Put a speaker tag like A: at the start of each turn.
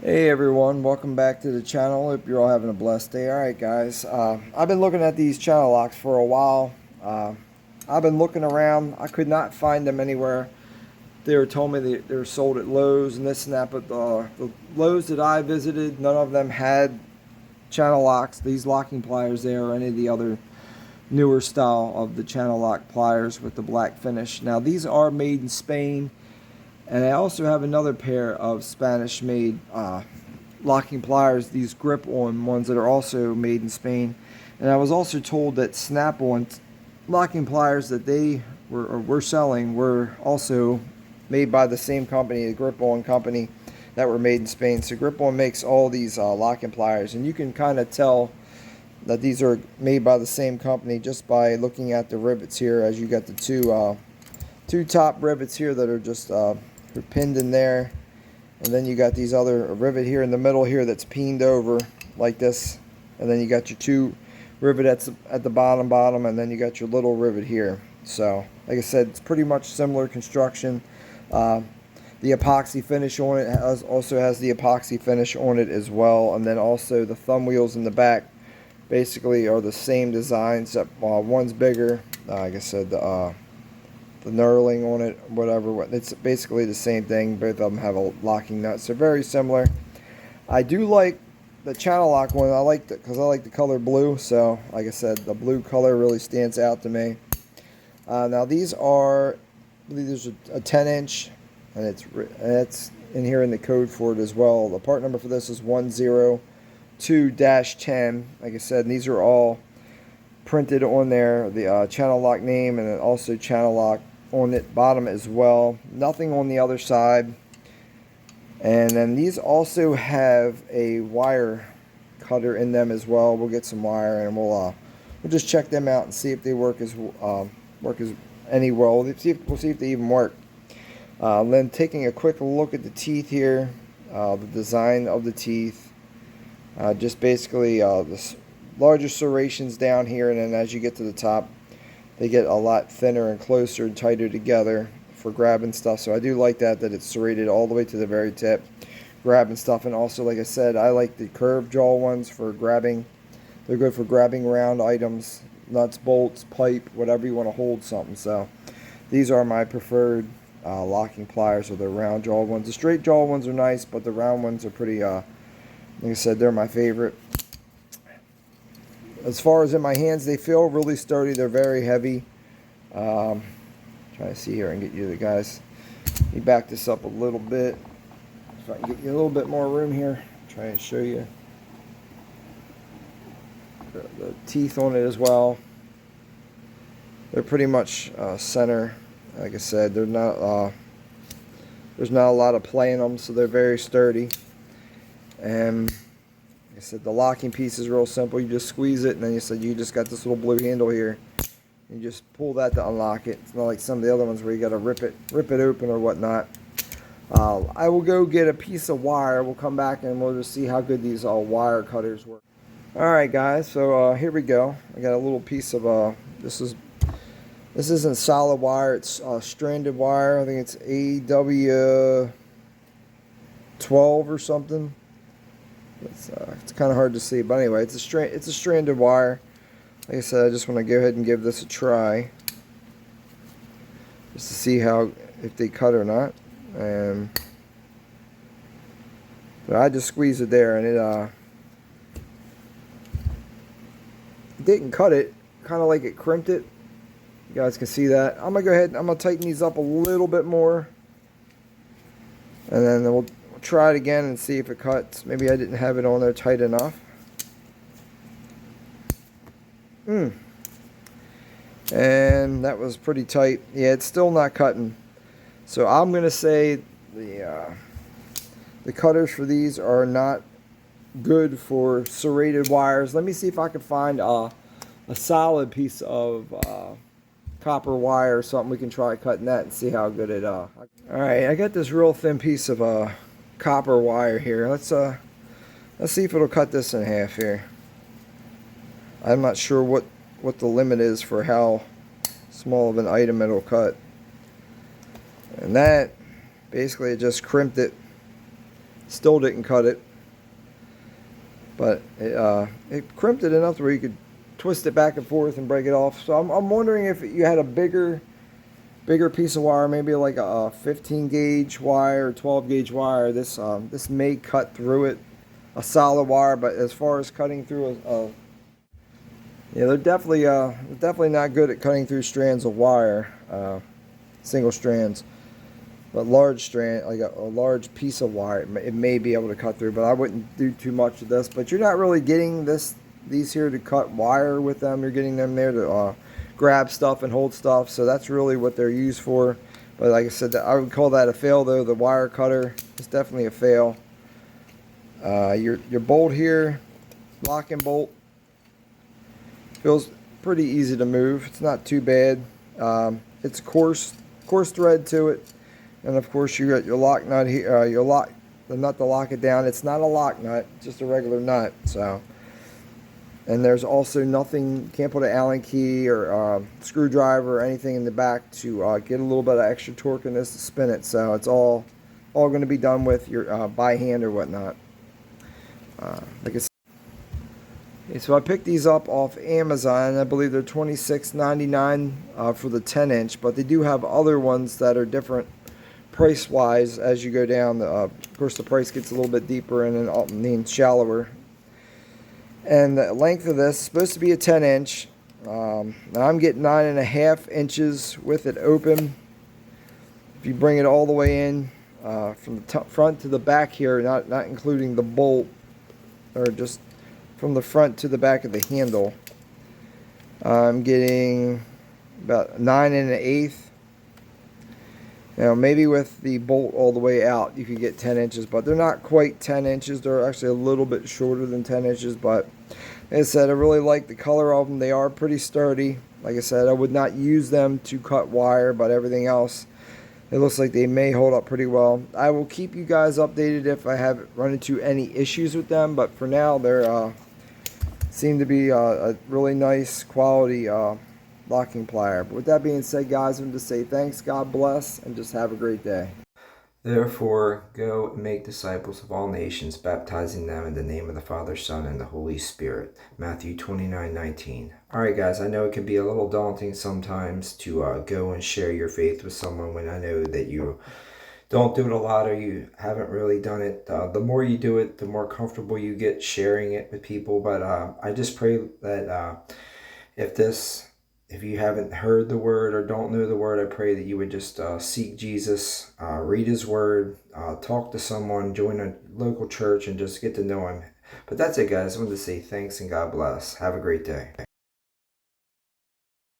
A: Hey everyone, welcome back to the channel. Hope you're all having a blessed day. Alright guys, I've been looking at these channel locks for a while. I've been looking around. I could not find them anywhere. They were told me they were sold at Lowe's and this and that, but the Lowe's that I visited, none of them had channel locks, these locking pliers there, or any of the other newer style of the Channellock pliers with the black finish. Now these are made in Spain. And I also have another pair of Spanish-made locking pliers, these grip-on ones that are also made in Spain. And I was also told that Snap-on locking pliers that they were selling were also made by the same company, the grip-on company, that were made in Spain. So grip-on makes all these locking pliers, and you can kind of tell that these are made by the same company just by looking at the rivets here. As you got the two top rivets here that are just they're pinned in there, and then you got these other rivet here in the middle here that's pinned over like this, and then you got your two rivet at the bottom, and then you got your little rivet here. So like I said, it's pretty much similar construction. The epoxy finish on it also has the epoxy finish on it as well, and then also the thumb wheels in the back basically are the same design, except one's bigger. Like I said, the knurling on it, whatever. It's basically the same thing. Both of them have a locking nut, so very similar. I do like the Channellock one. I like it because I like the color blue. So, like I said, the blue color really stands out to me. Now these are, I believe there's a 10-inch, and it's in here in the code for it as well. The part number for this is 102-10. Like I said, and these are all printed on there, the Channellock name, and then also Channellock on the bottom as well. Nothing on the other side. And then these also have a wire cutter in them as well. We'll get some wire and we'll just check them out and see if they work as any well. We'll see if they even work. Then taking a quick look at the teeth here, the design of the teeth. Just basically the larger serrations down here, and then as you get to the top, they get a lot thinner and closer and tighter together for grabbing stuff. So I do like that it's serrated all the way to the very tip, grabbing stuff. And also, like I said, I like the curved jaw ones for grabbing. They're good for grabbing round items, nuts, bolts, pipe, whatever you want to hold something. So these are my preferred locking pliers, or the round jaw ones. The straight jaw ones are nice, but the round ones are pretty, like I said, they're my favorite. As far as in my hands, they feel really sturdy. They're very heavy. Trying to see here and get you the guys. Let me back this up a little bit. If I can get you a little bit more room here. Try and show you the teeth on it as well. They're pretty much center. Like I said, they're not. There's not a lot of play in them, so they're very sturdy. And like I said, the locking piece is real simple. You just squeeze it, and then you just got this little blue handle here. You just pull that to unlock it. It's not like some of the other ones where you got to rip it open or whatnot. I will go get a piece of wire. We'll come back and we'll just see how good these wire cutters work. All right, guys. So here we go. I got a little piece of this isn't solid wire. It's stranded wire. I think it's AW12 or something. It's kind of hard to see, but anyway, it's a stranded wire. Like I said, I just want to go ahead and give this a try, just to see if they cut or not. But I just squeezed it there, and it didn't cut it. Kind of like it crimped it. You guys can see that. I'm gonna go ahead and I'm gonna tighten these up a little bit more, and then we'll try it again and see if it cuts. Maybe I didn't have it on there tight enough. And that was pretty tight. Yeah, it's still not cutting. So I'm gonna say the cutters for these are not good for serrated wires. Let me see if I can find a solid piece of copper wire or something. We can try cutting that and see how good it all right, I got this real thin piece of copper wire here. Let's see if it'll cut this in half here. I'm not sure what the limit is for how small of an item it'll cut. And that basically it just crimped it Still didn't cut it. But it crimped it enough where you could twist it back and forth and break it off. So I'm wondering if you had a bigger piece of wire, maybe like a 15 gauge wire or 12 gauge wire. This may cut through it, a solid wire. But as far as cutting through yeah, they're definitely not good at cutting through strands of wire, single strands. But large strand, like a large piece of wire, it may be able to cut through. But I wouldn't do too much of this. But you're not really getting these here to cut wire with them. You're getting them there to grab stuff and hold stuff. So that's really what they're used for. But like I said, I would call that a fail though. The wire cutter is definitely a fail. Your bolt here, locking bolt, feels pretty easy to move. It's not too bad. It's coarse thread to it. And of course you got your lock nut here, the nut to lock it down. It's not a lock nut, just a regular nut. So, and there's also nothing, can't put an Allen key or screwdriver or anything in the back to get a little bit of extra torque in this to spin it. So it's all going to be done with your by hand or whatnot. Like I said, okay, so I picked these up off Amazon. I believe they're $26.99 for the 10-inch, but they do have other ones that are different price-wise as you go down. Of course, the price gets a little bit deeper and then shallower. And the length of this is supposed to be a 10-inch. Now I'm getting 9.5 inches with it open. If you bring it all the way in from the front to the back here, not including the bolt, or just from the front to the back of the handle, I'm getting about 9 1/8. Now maybe with the bolt all the way out you could get 10 inches, but they're not quite 10 inches. They're actually a little bit shorter than 10 inches, but like I said, I really like the color of them. They are pretty sturdy. Like I said, I would not use them to cut wire, but everything else, it looks like they may hold up pretty well. I will keep you guys updated if I have run into any issues with them, but for now they're seem to be a really nice quality locking plier. But with that being said, guys, I'm just say thanks, God bless, and just have a great day.
B: Therefore, go and make disciples of all nations, baptizing them in the name of the Father, Son, and the Holy Spirit. Matthew 29:19. Alright guys, I know it can be a little daunting sometimes to go and share your faith with someone when I know that you don't do it a lot or you haven't really done it. The more you do it, the more comfortable you get sharing it with people. But I just pray that if you haven't heard the word or don't know the word, I pray that you would just seek Jesus, read his word, talk to someone, join a local church, and just get to know him. But that's it, guys. I wanted to say thanks and God bless. Have a great day.